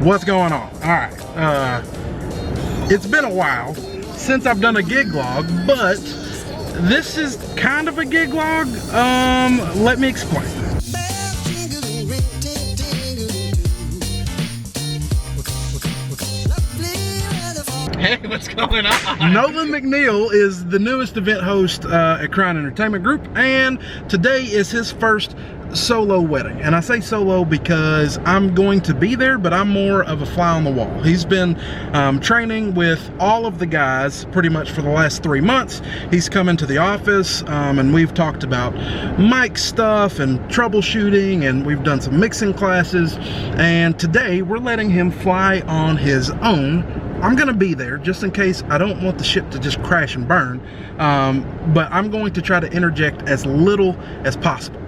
What's going on? Alright, it's been a while since I've done a gig log, but this is kind of a gig log. Let me explain. Hey, what's going on? Nolan McNeil is the newest event host at Crown Entertainment Group, and today is his first solo wedding. And I say solo because I'm going to be there, but I'm more of a fly on the wall. He's been training with all of the guys pretty much for the last 3 months. He's come into the office and we've talked about mic stuff and troubleshooting, and we've done some mixing classes, and today we're letting him fly on his own. I'm gonna be there just in case. I don't want the ship to just crash and burn, but I'm going to try to interject as little as possible.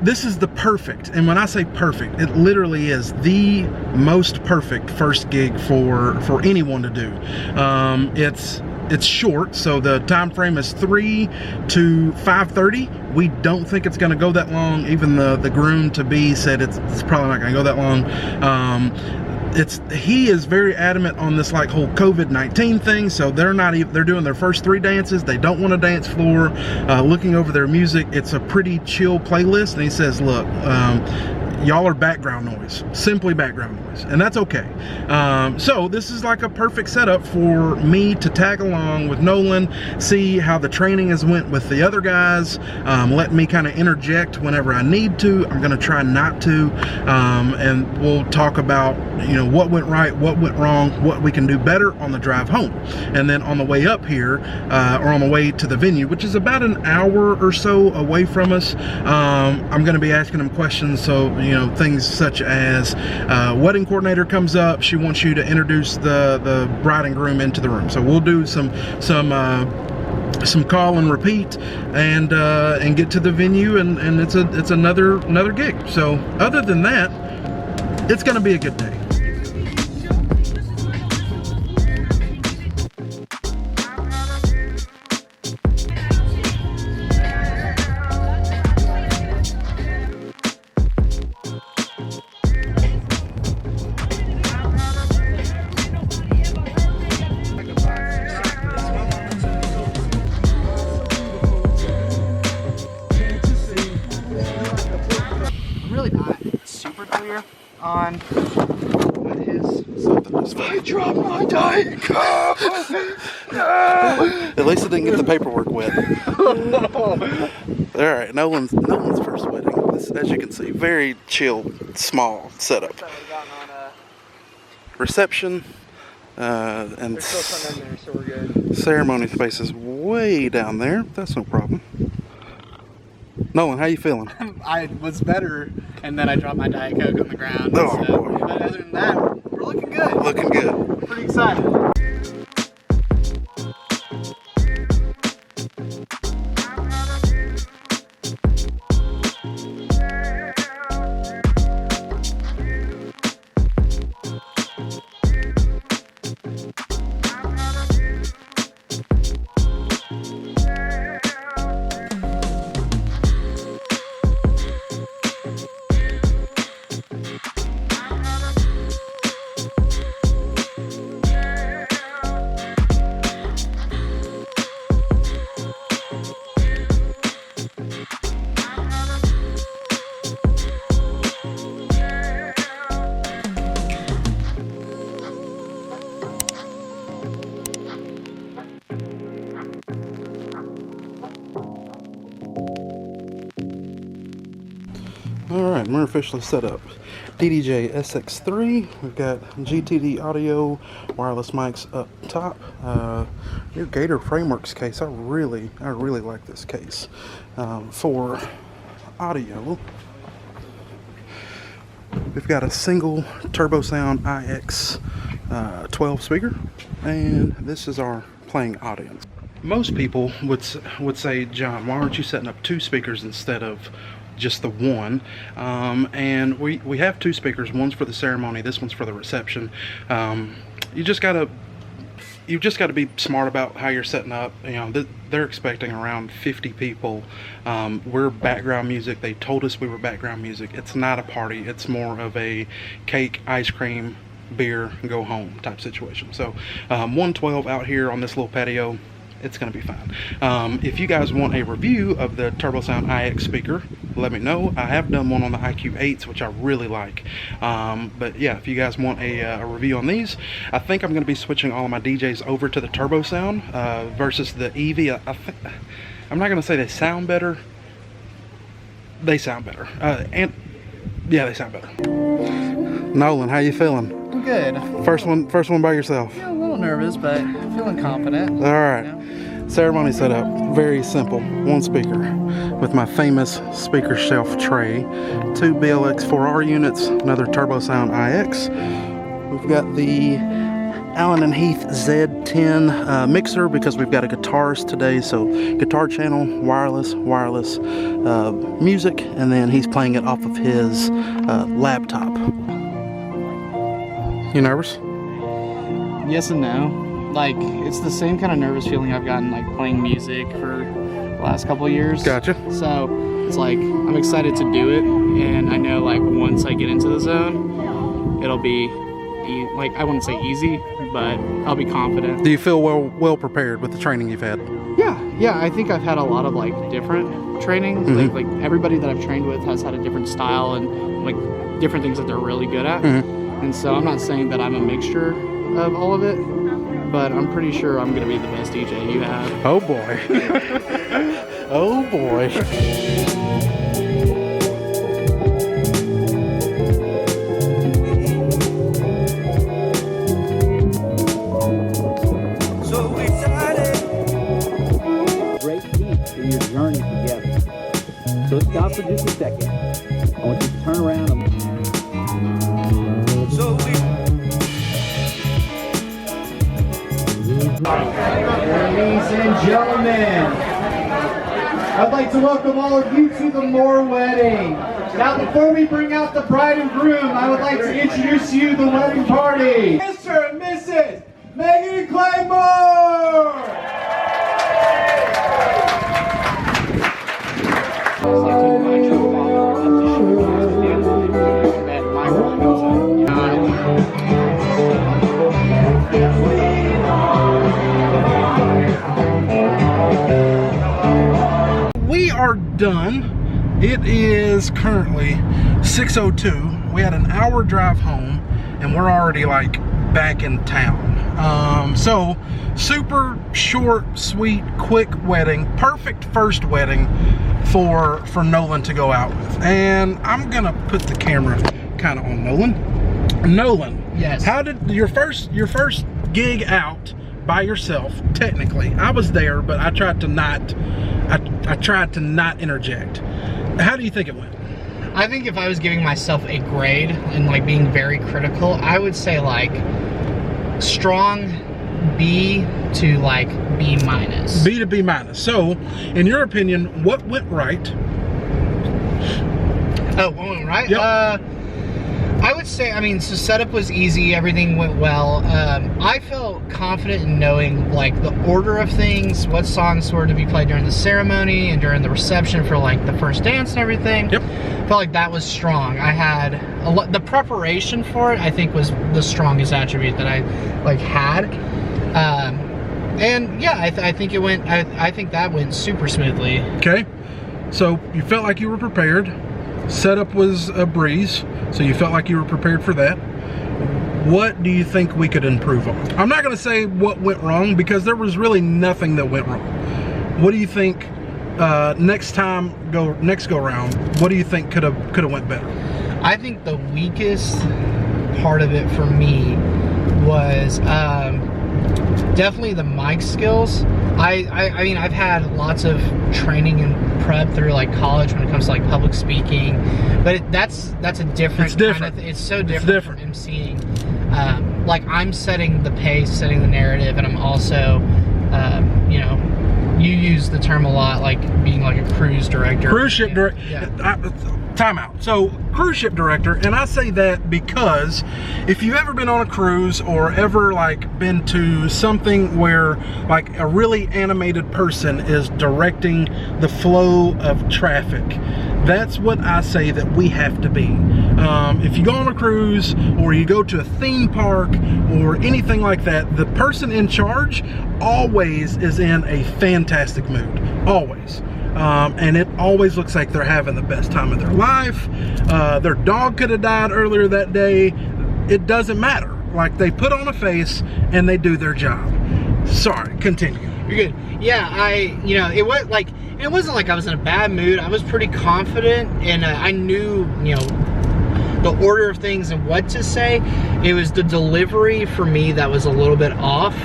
This is the perfect, and when I say perfect, it literally is the most perfect first gig for anyone to do. It's short, so the time frame is 3 to 5:30. We don't think it's going to go that long. Even the groom to be said it's probably not going to go that long. He is very adamant on this like whole COVID-19 thing, so they're doing their first 3 dances. They don't want a dance floor. Looking over their music, it's a pretty chill playlist, and he says, look, y'all are background noise, simply background noise, and that's okay. So this is like a perfect setup for me to tag along with Nolan, see how the training has went with the other guys, let me kind of interject whenever I need to. I'm gonna try not to, and we'll talk about, you know, what went right, what went wrong, what we can do better on the drive home. And then on the way up here, or on the way to the venue, which is about an hour or so away from us, I'm gonna be asking him questions. So, you know, things such as wedding coordinator comes up, she wants you to introduce the bride and groom into the room. So we'll do some call and repeat, and get to the venue, and it's another gig. So other than that, it's gonna be a good day. On what is something. I dropped my Diet Coke. At least I didn't get the paperwork wet. All right, Nolan's first wedding. This, as you can see, very chill, small setup. Reception and still in there, so we're good. Ceremony space is way down there. That's no problem. Nolan, how you feeling? I was better, and then I dropped my Diet Coke on the ground. Oh, so, boy. but other than that, we're looking good. Looking good. I'm pretty excited. Alright, we're officially set up. DDJ SX3, we've got GTD audio, wireless mics up top. New Gator Frameworks case. I really like this case. For audio, we've got a single Turbo Sound IX 12 speaker, and this is our playing audience. Most people would say, John, why aren't you setting up 2 speakers instead of just the one? And we have 2 speakers. One's for the ceremony, this one's for the reception. You just gotta be smart about how you're setting up. You know, they're expecting around 50 people. We're background music. They told us we were background music. It's not a party. It's more of a cake, ice cream, beer, go home type situation. So 112 out here on this little patio, it's gonna be fine. If you guys want a review of the TurboSound iX speaker, let me know. I have done one on the IQ8s, which I really like. But yeah, if you guys want a review on these, I think I'm gonna be switching all of my DJs over to the TurboSound versus the Eevee. I'm not gonna say they sound better. They sound better. And yeah, they sound better. Nolan, how you feeling? I'm good. First one by yourself. Yeah, a little nervous, but feeling confident. All right. You know? Ceremony setup, very simple. One speaker with my famous speaker shelf tray, 2 BLX4R units, another TurboSound iX. We've got the Allen & Heath Z10 mixer because we've got a guitarist today, so guitar channel, wireless music, and then he's playing it off of his laptop. You nervous? Yes and no. Like, it's the same kind of nervous feeling I've gotten like playing music for the last couple of years. Gotcha. So it's like I'm excited to do it, and I know like once I get into the zone, it'll be like, I wouldn't say easy, but I'll be confident. Do you feel well prepared with the training you've had? Yeah. I think I've had a lot of like different training. Mm-hmm. Like everybody that I've trained with has had a different style and like different things that they're really good at. Mm-hmm. And so I'm not saying that I'm a mixture of all of it, but I'm pretty sure I'm gonna be the best DJ you have. Oh boy. Oh boy. So excited. Great peak in your journey together. So stop for just a second. I want you to turn around and So we Ladies and gentlemen, I'd like to welcome all of you to the Moore wedding. Now, before we bring out the bride and groom, I would like to introduce you to the wedding party. Mr. and Mrs. Megan Claymore! We are done. It is currently 6:02. We had an hour drive home and we're already like back in town. So super short, sweet, quick wedding. Perfect first wedding for Nolan to go out with. And I'm gonna put the camera kind of on Nolan. Nolan, Yes. how did your first gig out by yourself? Technically, I was there, but I tried to not interject. How do you think it went? I think if I was giving myself a grade and like being very critical, I would say like strong B to like B minus. B to B minus. So, in your opinion, what went right? Oh, what went right? Yep. I would say, I mean, so setup was easy, everything went well. I felt confident in knowing like the order of things, what songs were to be played during the ceremony and during the reception for like the first dance and everything. Yep. Felt like that was strong. I had a lot, the preparation for it I think was the strongest attribute that I like had. And yeah, I think it went, I think that went super smoothly. Okay. So, you felt like you were prepared. Setup was a breeze, so you felt like you were prepared for that. What do you think we could improve on? I'm not going to say what went wrong because there was really nothing that went wrong. What do you think next go round? What do you think could have went better? I think the weakest part of it for me was definitely the mic skills. I mean, I've had lots of training and prep through like college when it comes to like public speaking, but that's a different. It's different. Kind of, it's so different from emceeing. Like I'm setting the pace, setting the narrative, and I'm also, you know, you use the term a lot, like being like a cruise director. Cruise ship director. Yeah. Time out. So, cruise ship director, and I say that because if you've ever been on a cruise or ever like been to something where like a really animated person is directing the flow of traffic, that's what I say that we have to be. If you go on a cruise or you go to a theme park or anything like that, the person in charge always is in a fantastic mood, always. And it always looks like they're having the best time of their life. Their dog could have died earlier that day. It doesn't matter. Like, they put on a face and they do their job. Sorry, continue. You're good. Yeah, it wasn't like I was in a bad mood. I was pretty confident, and I knew, the order of things and what to say. It was the delivery for me that was a little bit off,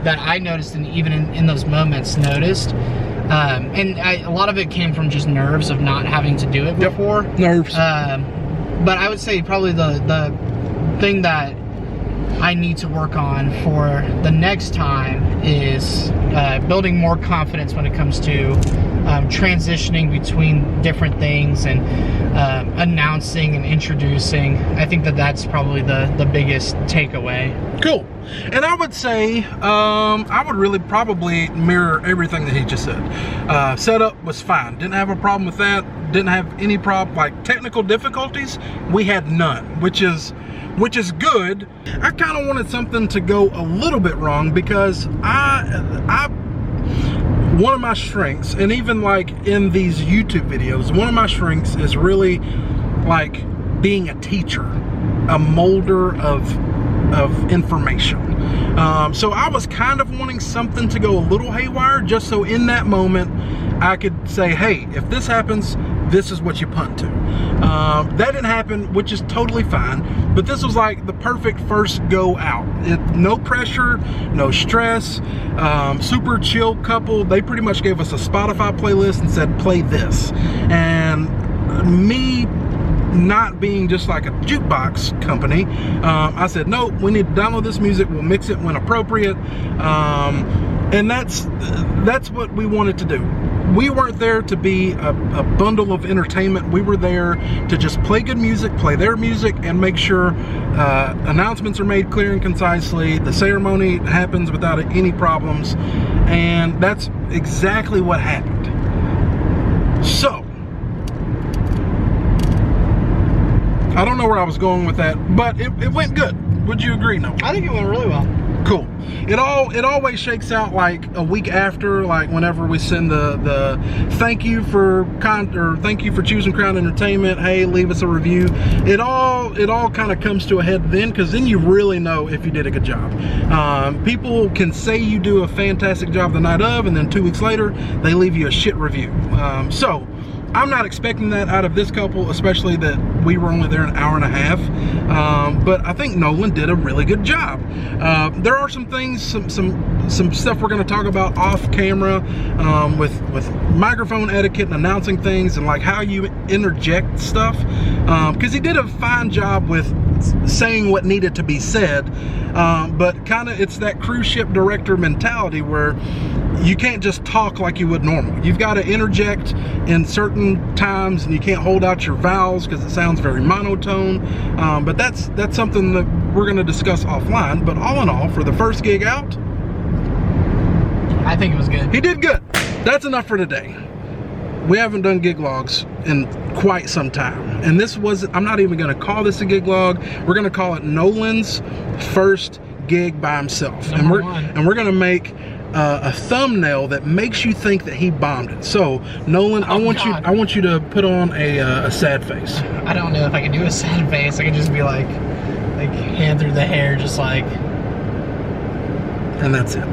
that I noticed, and even in those moments noticed. And a lot of it came from just nerves of not having to do it before. Yep. Nerves. But I would say probably the thing that I need to work on for the next time is building more confidence when it comes to transitioning between different things and announcing and introducing. I think that's probably the biggest takeaway. Cool. And I would say, I would really probably mirror everything that he just said. Setup was fine. Didn't have a problem with that. Didn't have any problem, like technical difficulties, we had none, which is good. I kind of wanted something to go a little bit wrong because one of my strengths, and even like in these YouTube videos, one of my strengths is really like being a teacher, a molder of information. So I was kind of wanting something to go a little haywire, just so in that moment I could say, hey, if this happens, this is what you punt to. That didn't happen, which is totally fine, but this was like the perfect first go out. No pressure, no stress, super chill couple. They pretty much gave us a Spotify playlist and said, play this. And me not being just like a jukebox company, I said, no, we need to download this music, we'll mix it when appropriate. And that's what we wanted to do. We weren't there to be a bundle of entertainment. We were there to just play good music, play their music, and make sure announcements are made clear and concisely. The ceremony happens without any problems. And that's exactly what happened. So, I don't know where I was going with that, but it went good. Would you agree, Noah? I think it went really well. Cool. It always shakes out like a week after, like whenever we send the thank you for choosing Crown Entertainment. Hey, leave us a review. It all kind of comes to a head then, because then you really know if you did a good job. People can say you do a fantastic job the night of, and then 2 weeks later they leave you a shit review. So I'm not expecting that out of this couple, especially that we were only there an hour and a half. But I think Nolan did a really good job. There are some things, some stuff we're going to talk about off camera, with microphone etiquette and announcing things, and like how you interject stuff. Because he did a fine job with saying what needed to be said. But kind of, it's that cruise ship director mentality where you can't just talk like you would normal. You've got to interject in certain times, and you can't hold out your vowels because it sounds very monotone. But that's something that we're going to discuss offline. But all in all, for the first gig out, I think it was good. he did good. That's enough for today. We haven't done gig logs in quite some time, and this was, I'm not even going to call this a gig log. We're going to call it Nolan's first gig by himself. And we're going to make a thumbnail that makes you think that he bombed it. So Nolan, I want you to put on a sad face. I don't know if I can do a sad face. I can just be like hand through the hair, just like. And that's it.